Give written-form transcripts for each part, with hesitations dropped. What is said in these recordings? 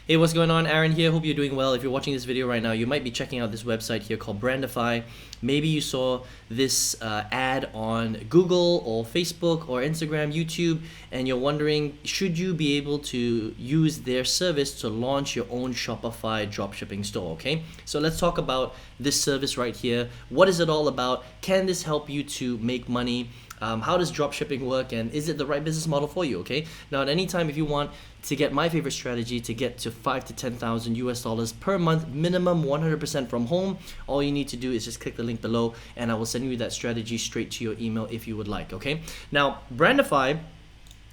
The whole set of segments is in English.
Hey, what's going on? Aaron here. Hope you're doing well. If you're watching this video right now, you might be checking out this website here called Brandify. Maybe you saw this ad on Google or Facebook or Instagram, YouTube, and you're wondering, should you be able to use their service to launch your own Shopify dropshipping store, okay? So let's talk about this service right here. What is it all about? Can this help you to make money? How does dropshipping work, and is it the right business model for you? Okay. Now, at any time, if you want to get my favorite strategy to get to 5 to 10,000 US dollars per month, minimum 100% from home, all you need to do is just click the link below, and I will send you that strategy straight to your email if you would like. Okay. Now, Brandify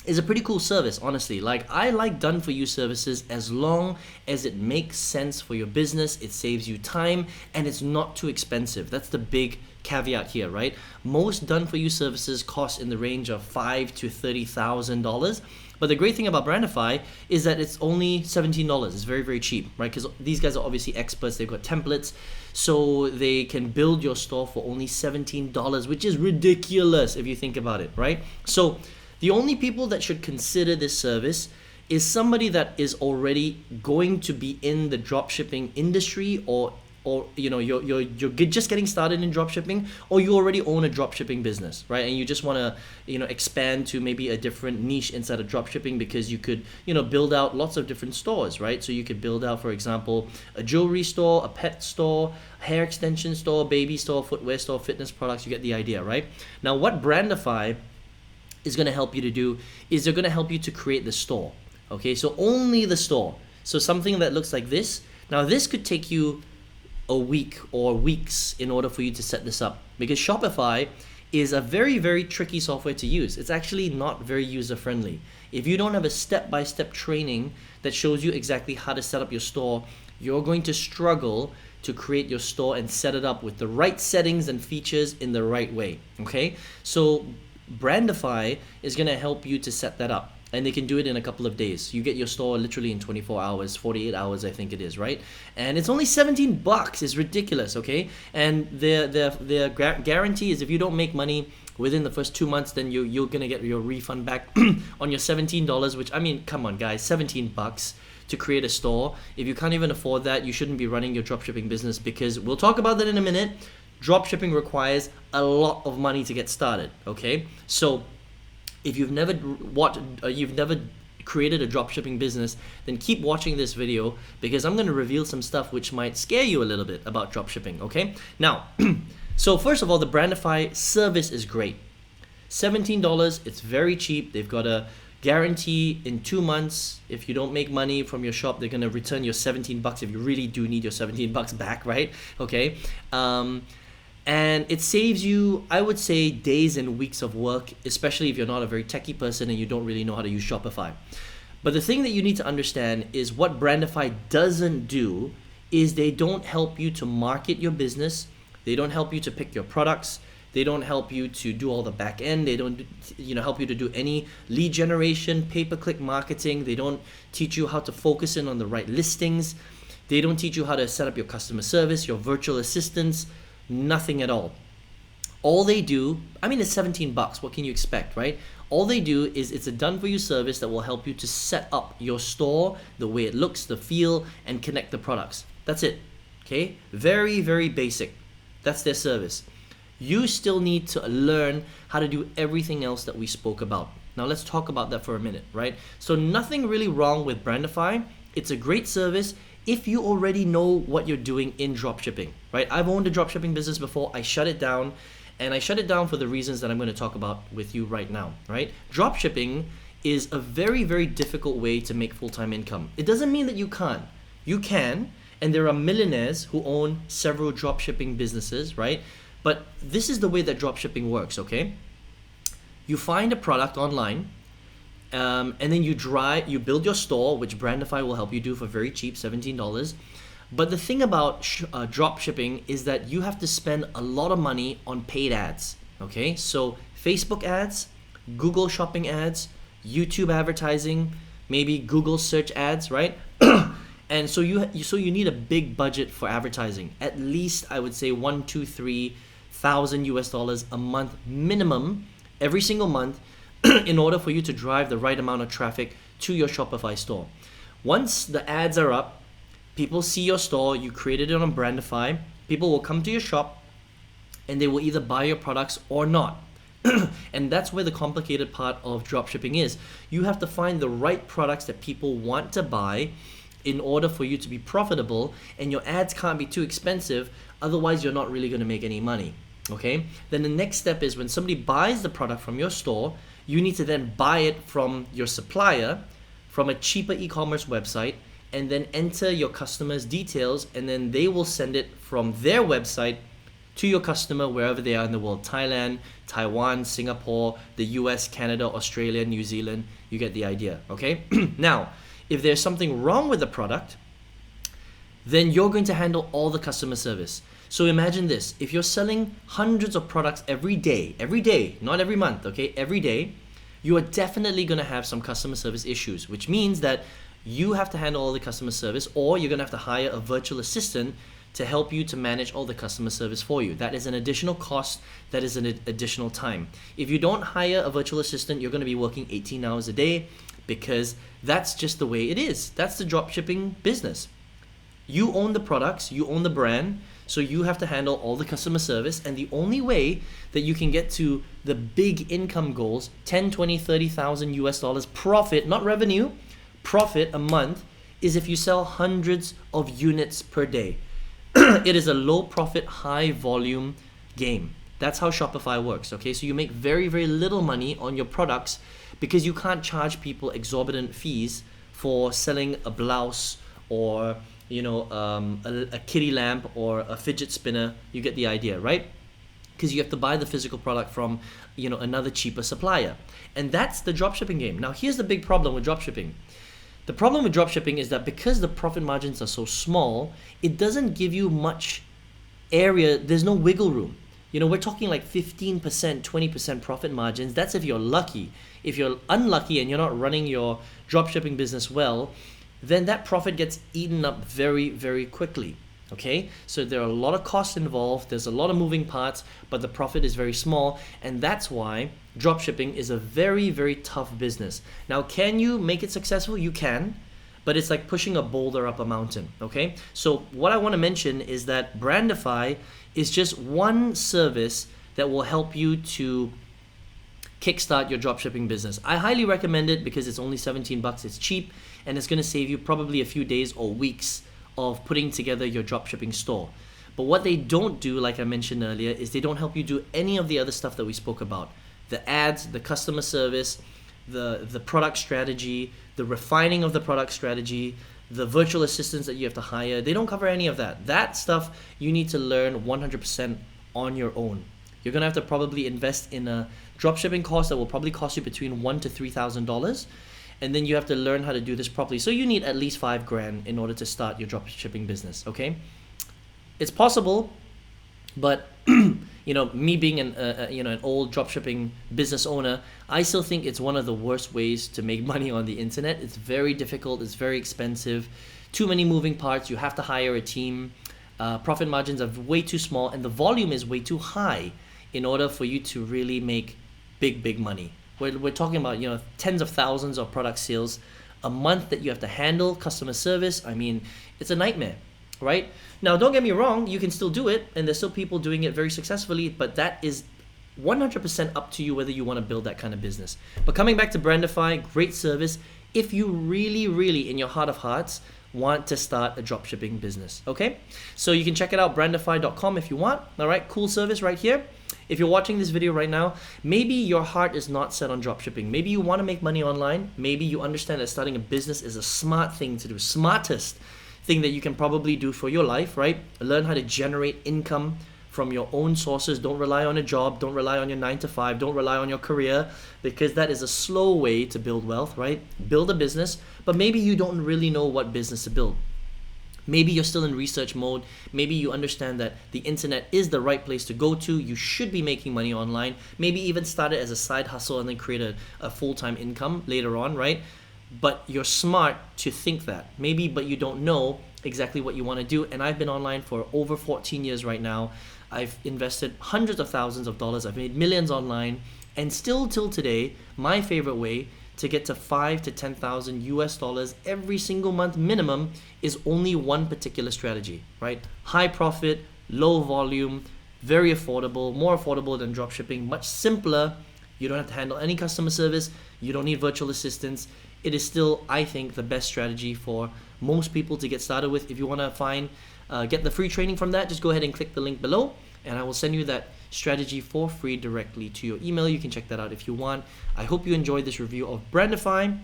is a pretty cool service, honestly. Like, I like done for you services as long as it makes sense for your business, it saves you time, and it's not too expensive. That's the big caveat here, right? Most done for you services cost in the range of $5,000 to $30,000. But the great thing about Brandify is that it's only $17. It's very, very cheap, right? Because these guys are obviously experts. They've got templates, so they can build your store for only $17, which is ridiculous if you think about it, right? So the only people that should consider this service is somebody that is already going to be in the dropshipping industry, or you know, you're just getting started in dropshipping, or you already own a dropshipping business, right? And you just want to, you know, expand to maybe a different niche inside of dropshipping, because you could, you know, build out lots of different stores, right? So you could build out, for example, a jewelry store, a pet store, hair extension store, baby store, footwear store, fitness products. You get the idea, right? Now, what Brandify is going to help you to do is they're going to help you to create the store. Okay, so only the store. So something that looks like this. Now, this could take you a week or weeks in order for you to set this up, because Shopify is a very, very tricky software to use. It's actually not very user friendly. If you don't have a step-by-step training that shows you exactly how to set up your store, you're going to struggle to create your store and set it up with the right settings and features in the right way. Okay, so Brandify is going to help you to set that up, and they can do it in a couple of days. You get your store literally in 24 hours, 48 hours, I think it is, right? And it's only $17. It's ridiculous, okay? And their guarantee is if you don't make money within the first 2 months, then you're gonna get your refund back on your $17. Which, I mean, come on, guys, $17 to create a store. If you can't even afford that, you shouldn't be running your dropshipping business, because we'll talk about that in a minute. Dropshipping requires a lot of money to get started, okay? So if you've never created a dropshipping business, then keep watching this video, because I'm going to reveal some stuff which might scare you a little bit about dropshipping, okay? Now, so first of all, the Brandify service is great. $17, it's very cheap. They've got a guarantee in 2 months. If you don't make money from your shop, they're going to return your $17 if you really do need your $17 back, right? Okay. And it saves you, I would say, days and weeks of work, especially if you're not a very techie person and you don't really know how to use Shopify. But the thing that you need to understand is what Brandify doesn't do is they don't help you to market your business. They don't help you to pick your products. They don't help you to do all the back end. They don't, you know, help you to do any lead generation, pay-per-click marketing. They don't teach you how to focus in on the right listings. They don't teach you how to set up your customer service, your virtual assistants. Nothing at all. All they do, I mean, it's $17. What can you expect, right? All they do is it's a done-for-you service that will help you to set up your store, the way it looks, the feel, and connect the products. That's it. Okay? Very, very basic. That's their service. You still need to learn how to do everything else that we spoke about. Now let's talk about that for a minute, right? So nothing really wrong with Brandify. It's a great service if you already know what you're doing in dropshipping, right? I've owned a dropshipping business before. I shut it down, and I shut it down for the reasons that I'm going to talk about with you right now, right? Dropshipping is a very, very difficult way to make full-time income. It doesn't mean that you can't. You can, and there are millionaires who own several dropshipping businesses, right? But this is the way that dropshipping works, okay? You find a product online, and then you build your store, which Brandify will help you do for very cheap, $17. But the thing about dropshipping is that you have to spend a lot of money on paid ads, okay? So Facebook ads, Google shopping ads, YouTube advertising, maybe Google search ads, right? And so you need a big budget for advertising. At least I would say $1,000, $2,000, $3,000 US a month minimum, every single month, in order for you to drive the right amount of traffic to your Shopify store. Once the ads are up, people see your store, you created it on Brandify, people will come to your shop and they will either buy your products or not. And that's where the complicated part of dropshipping is. You have to find the right products that people want to buy in order for you to be profitable, and your ads can't be too expensive, otherwise you're not really going to make any money. Okay? Then the next step is when somebody buys the product from your store, you need to then buy it from your supplier, from a cheaper e-commerce website, and then enter your customer's details, and then they will send it from their website to your customer wherever they are in the world. Thailand, Taiwan, Singapore, the US, Canada, Australia, New Zealand. You get the idea, okay? Now, if there's something wrong with the product, then you're going to handle all the customer service. So imagine this, if you're selling hundreds of products every day, not every month, okay, every day, you are definitely gonna have some customer service issues, which means that you have to handle all the customer service, or you're gonna have to hire a virtual assistant to help you to manage all the customer service for you. That is an additional cost, that is an additional time. If you don't hire a virtual assistant, you're gonna be working 18 hours a day, because that's just the way it is. That's the dropshipping business. You own the products, you own the brand, so you have to handle all the customer service, and the only way that you can get to the big income goals, 10, 20, 30,000 US dollars profit, not revenue, profit a month, is if you sell hundreds of units per day. It is a low profit, high volume game. That's how Shopify works, okay? So you make very, very little money on your products because you can't charge people exorbitant fees for selling a blouse or a kitty lamp or a fidget spinner. You get the idea, right? Because you have to buy the physical product from another cheaper supplier. And that's the dropshipping game. Now here's the big problem with dropshipping. The problem with dropshipping is that because the profit margins are so small, it doesn't give you much area. There's no wiggle room. We're talking like 15%, 20% profit margins. That's if you're lucky. If you're unlucky and you're not running your dropshipping business well, then that profit gets eaten up very, very quickly. Okay, so there are a lot of costs involved, there's a lot of moving parts, but the profit is very small, and that's why dropshipping is a very, very tough business. Now, can you make it successful? You can, but it's like pushing a boulder up a mountain, okay? So what I want to mention is that Brandify is just one service that will help you to kickstart your dropshipping business. I highly recommend it because it's only 17 bucks, it's cheap, and it's going to save you probably a few days or weeks of putting together your dropshipping store. But what they don't do, like I mentioned earlier, is they don't help you do any of the other stuff that we spoke about. The ads, the customer service, the product strategy, the refining of the product strategy, the virtual assistants that you have to hire. They don't cover any of that. That stuff you need to learn 100% on your own. You're gonna have to probably invest in a dropshipping course that will probably cost you between $1,000 to $3,000. And then you have to learn how to do this properly. So you need at least $5,000 in order to start your dropshipping business, okay? It's possible, but me being an old dropshipping business owner, I still think it's one of the worst ways to make money on the internet. It's very difficult, it's very expensive, too many moving parts, you have to hire a team, profit margins are way too small, and the volume is way too high in order for you to really make big money. We're talking about tens of thousands of product sales a month that you have to handle, customer service. I mean, it's a nightmare, right? Now, don't get me wrong, you can still do it, and there's still people doing it very successfully, but that is 100% up to you whether you want to build that kind of business. But coming back to Brandify, great service if you really, really, in your heart of hearts, want to start a dropshipping business, okay? So you can check it out, brandify.com if you want, all right? Cool service right here. If you're watching this video right now, maybe your heart is not set on dropshipping. Maybe you want to make money online. Maybe you understand that starting a business is a smart thing to do, smartest thing that you can probably do for your life, right? Learn how to generate income from your own sources. Don't rely on a job. Don't rely on your 9 to 5. Don't rely on your career, because that is a slow way to build wealth, right? Build a business, but maybe you don't really know what business to build. Maybe you're still in research mode. Maybe you understand that the internet is the right place to go to. You should be making money online. Maybe even start it as a side hustle and then create a full-time income later on, right? But you're smart to think that. Maybe, but you don't know exactly what you want to do. And I've been online for over 14 years right now. I've invested hundreds of thousands of dollars. I've made millions online. And still till today, my favorite way to get to 5 to 10,000 US dollars every single month minimum is only one particular strategy, right? High profit, low volume, very affordable, more affordable than dropshipping, much simpler. You don't have to handle any customer service. You don't need virtual assistants. It is still, I think, the best strategy for most people to get started with. If you want to get the free training from that, just go ahead and click the link below, and I will send you that strategy for free directly to your email. You can check that out if you want. I hope you enjoyed this review of Brandify.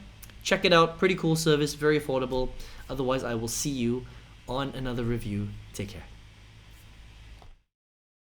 Check it out. Pretty cool service, very affordable. Otherwise, I will see you on another review. Take care.